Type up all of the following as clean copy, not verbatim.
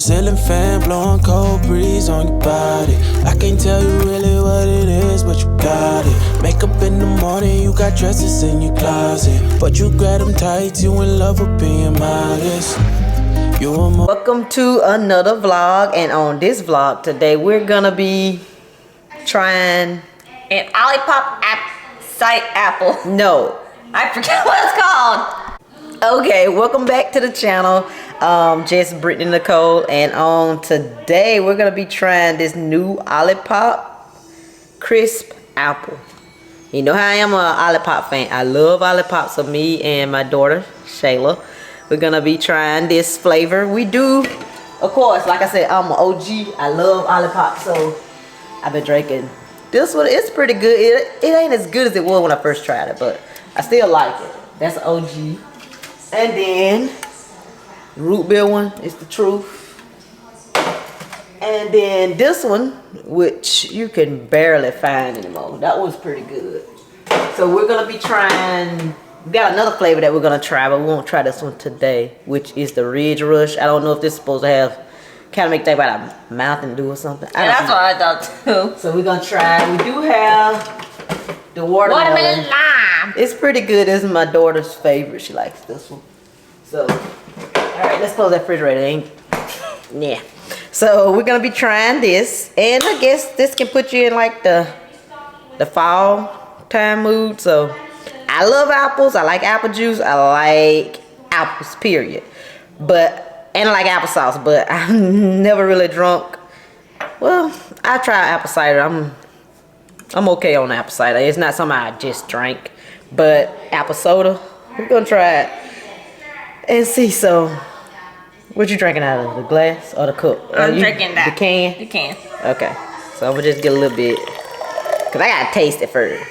Ceiling fan blowing cold breeze on your body. I can't tell you really what it is, but you got it. Makeup in the morning, you got dresses in your closet, but you grab them tight, you in love with being modest. Welcome to another vlog, and on this vlog today we're gonna be trying an Olipop site apple. No, I forget what it's called. Okay, welcome back to the channel. Jess, Brittany, Nicole, and on today we're gonna be trying this new Olipop crisp apple. You know how I am a Olipop fan. I love Olipop, so me and my daughter Shayla, we're gonna be trying this flavor. We do, of course, like I said, I'm an OG. I love Olipop, so I've been drinking this one. It's pretty good. It ain't as good as it was when I first tried it, but I still like it. That's an OG. And then root beer one is the truth. And then this one, which you can barely find anymore. That one's pretty good. So we're gonna be trying. We got another flavor that we're gonna try, but we won't try this one today, which is the Ridge Rush. I don't know if this is supposed to have kind of make that about a Mountain Dew or something. Yeah, that's what I thought too. So we're gonna try. We do have the watermelon lime. It's pretty good. This is my daughter's favorite. She likes this one. So, all right, let's close that refrigerator. Yeah. So we're gonna be trying this, and I guess this can put you in like the fall time mood. So I love apples. I like apple juice. I like apples, period. And I like applesauce, but I've never really drunk. Well, I tried apple cider. I'm okay on apple cider. It's not something I just drank, but apple soda, we're gonna try it and see. So, what you drinking out of, the glass or the cup? I'm drinking that. The can? The can. Okay, so I'm gonna just get a little bit, cause I gotta taste it first.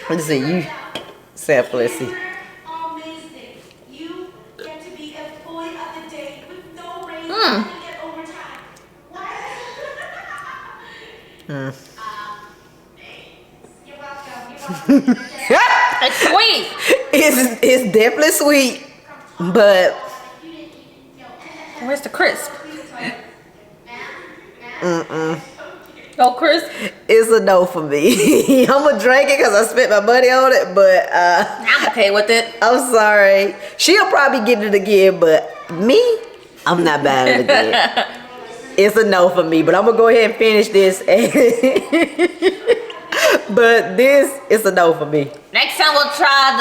Let's see, you sample, let's see. It's sweet. It's definitely sweet, but where's the crisp? No crisp. It's a no for me. I'm gonna drink it because I spent my money on it, but I'm okay with it. I'm sorry. She'll probably get it again, but me, I'm not buying it again. It's a no for me, but I'm gonna go ahead and finish this. But this is a no for me. Next time we'll try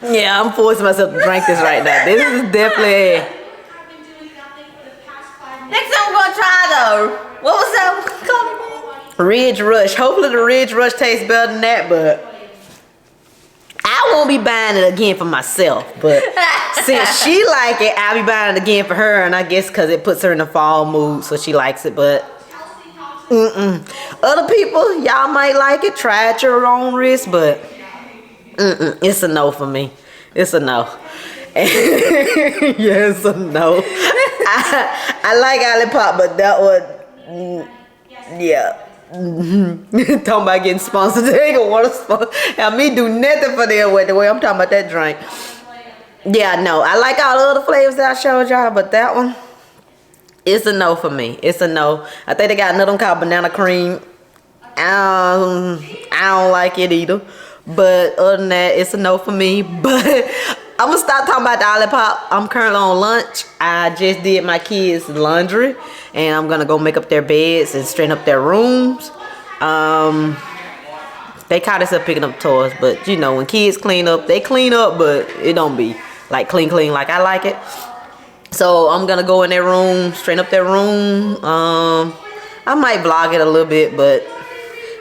Yeah, I'm forcing myself to drink this right now. This is definitely. Next time we're gonna try what was that called? Ridge Rush. Hopefully the Ridge Rush tastes better than that, but I won't be buying it again for myself. But since she like it, I'll be buying it again for her, and I guess because it puts her in the fall mood, so she likes it. But other people, y'all might like it. Try at your own risk, but it's a no for me. It's a no. Yeah, it's a no. I like Olipop, but that one, yeah. Talking about getting sponsored. They ain't gonna want to sponsor. Now me do nothing for them with the way I'm talking about that drink. Yeah, no. I like all the other flavors that I showed y'all, but that one, it's a no for me. It's a no. I think they got another one called banana cream. I don't like it either. But other than that, it's a no for me. But I'm gonna stop talking about the Olipop. I'm currently on lunch. I just did my kids' laundry, and I'm gonna go make up their beds and straighten up their rooms. They caught us up picking up toys, but you know when kids clean up, they clean up, but it don't be like clean like I like it. So I'm gonna go in their room, straighten up their room. I might vlog it a little bit, but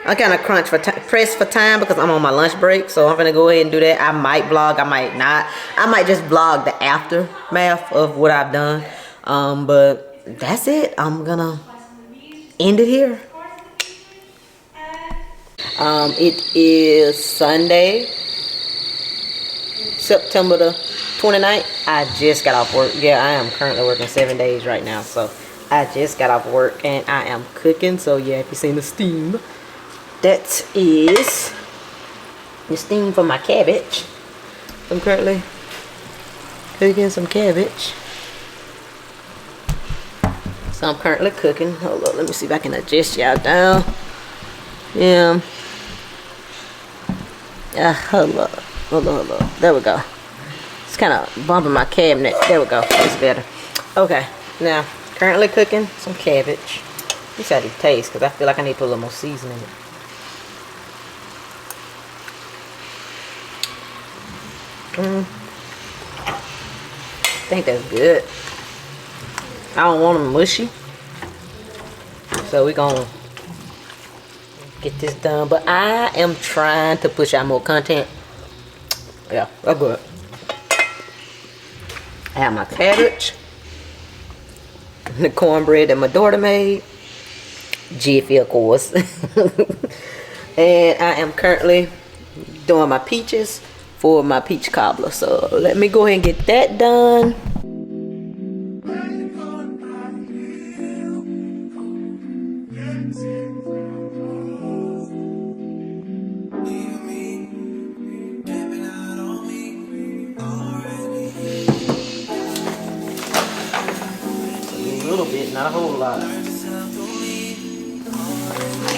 I kind of pressed for time because I'm on my lunch break. So I'm gonna go ahead and do that. I might vlog, I might not. I might just vlog the aftermath of what I've done. But that's it. I'm gonna end it here. It is Sunday, September the 29th. I just got off work. Yeah, I am currently working 7 days right now. So I just got off work and I am cooking. So yeah, if you seen the steam, that is the steam for my cabbage. I'm currently cooking some cabbage. So I'm currently cooking. Hold on, let me see if I can adjust y'all down. Yeah. Hold on. There we go. It's kind of bumping my cabinet. There we go. It's better. Okay. Now, currently cooking some cabbage. Let's see how it tastes, because I feel like I need to put a little more seasoning in it. I think that's good. I don't want them mushy. So we're going to get this done. But I am trying to push out more content. Yeah, that's good. I have my cabbage. The cornbread that my daughter made. Jiffy, of course. And I am currently doing my peaches for my peach cobbler. So let me go ahead and get that done. A little bit, not a whole lot.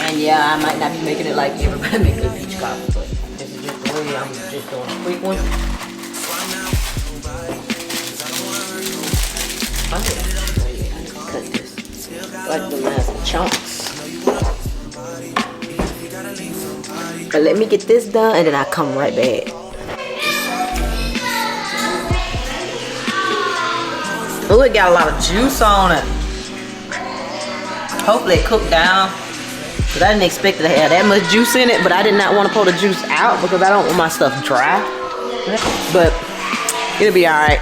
And yeah, I might not be making it like everybody makes their peach cobbler, but this is just the way I'm just doing a quick one. Oh yeah, I need to cut this. I like the last chunks. But let me get this done and then I'll come right back. Oh, it got a lot of juice on it. Hopefully it cooked down. Because I didn't expect it to have that much juice in it. But I did not want to pull the juice out because I don't want my stuff dry. But it'll be alright.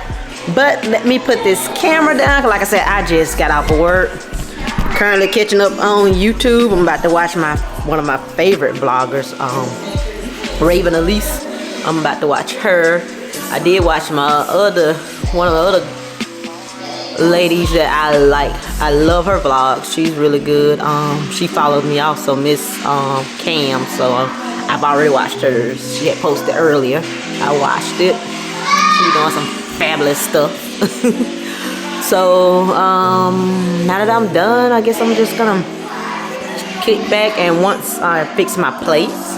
But let me put this camera down. Cause like I said, I just got off of work. Currently catching up on YouTube. I'm about to watch one of my favorite vloggers, Raven Elise. I'm about to watch her. I did watch one of the other ladies that I like. I love her vlogs. She's really good. She followed me also, Miss Cam. So I've already watched hers. She had posted earlier. I watched it. She's doing some fabulous stuff. So now that I'm done, I guess I'm just gonna kick back, and once I fix my plates,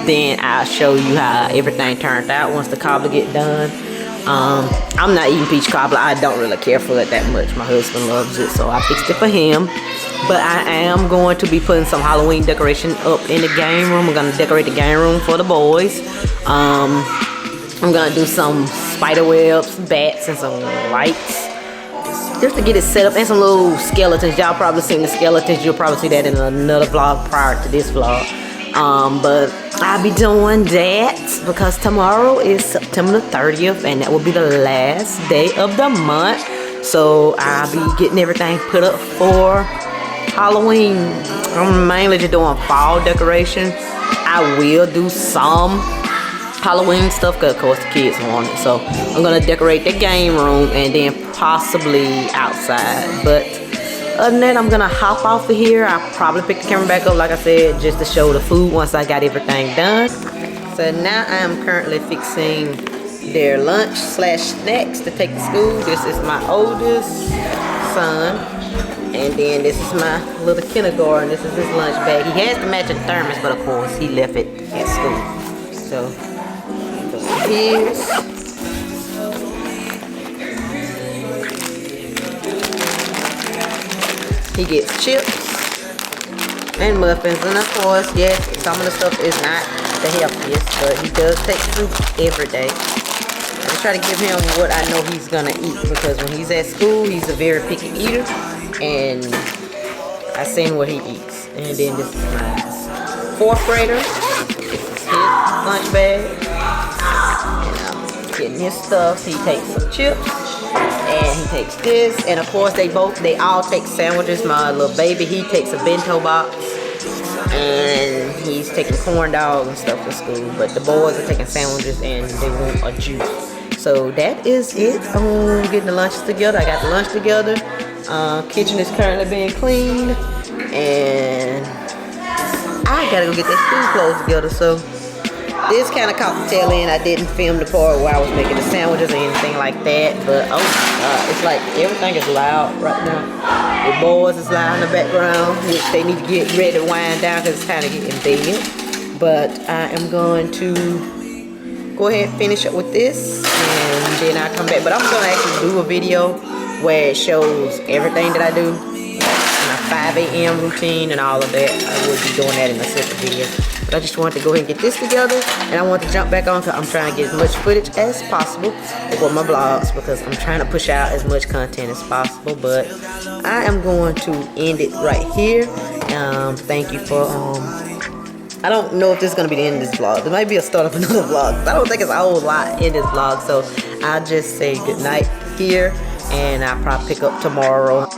then I'll show you how everything turned out once the cobbler get done. I'm not eating peach cobbler. I don't really care for it that much. My husband loves it, so I fixed it for him. But I am going to be putting some Halloween decoration up in the game room. We're gonna decorate the game room for the boys. I'm gonna do some spider webs, bats, and some lights just to get it set up, and some little skeletons. Y'all probably seen the skeletons. You'll probably see that in another vlog prior to this vlog. But I'll be doing that because tomorrow is September the 30th, and that will be the last day of the month. So I'll be getting everything put up for Halloween. I'm mainly just doing fall decoration. I will do some Halloween stuff because of course the kids want it. So I'm gonna decorate the game room and then possibly outside. But other than that, I'm gonna hop off of here. I'll probably pick the camera back up, like I said, just to show the food once I got everything done. So now I am currently fixing their lunch slash snacks to take to school. This is my oldest son, and then this is my little kindergarten. This is his lunch bag. He has the matching thermos, but of course he left it at school. So here's he gets chips and muffins, and of course, yes, some of the stuff is not the healthiest, but he does take fruit every day. I just try to give him what I know he's gonna eat, because when he's at school, he's a very picky eater, and I seen what he eats. And then this is my 4th grader. This is his lunch bag. And I'm getting his stuff. He takes some chips. And he takes this, and of course they all take sandwiches. My little baby, he takes a bento box, and he's taking corn dogs and stuff to school. But the boys are taking sandwiches and they want a juice. So that is it. I'm getting the lunches together. I got the lunch together. Kitchen is currently being cleaned, and I gotta go get that school clothes together. So This kind of caught the tail end. I didn't film the part where I was making the sandwiches or anything like that. But oh my God, it's like everything is loud right now. The boys is loud in the background, which they need to get ready to wind down because it's kind of getting big. But I am going to go ahead and finish up with this, and then I'll come back. But I'm going to actually do a video where it shows everything that I do, my 5 a.m. routine and all of that. I will be doing that in a separate video. But I just wanted to go ahead and get this together, and I want to jump back on because I'm trying to get as much footage as possible for my vlogs, because I'm trying to push out as much content as possible. But I am going to end it right here. Thank you for I don't know if this is going to be the end of this vlog. There might be a start of another vlog. I don't think it's a whole lot in this vlog. So I'll just say good night here, and I'll probably pick up tomorrow.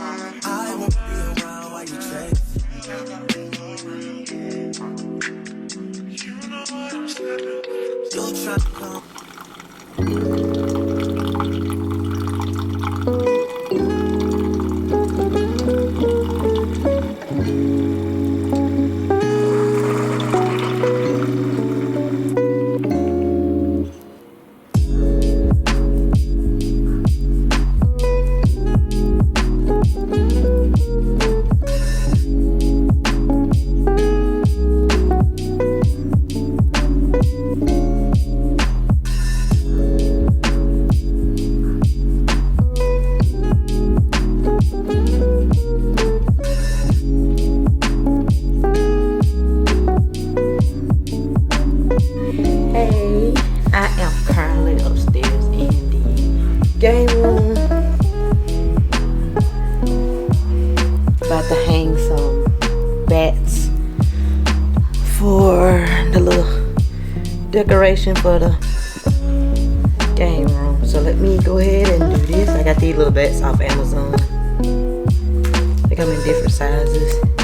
Game room. About to hang some bats for the little decoration for the game room. So let me go ahead and do this. I got these little bats off Amazon. They come in different sizes.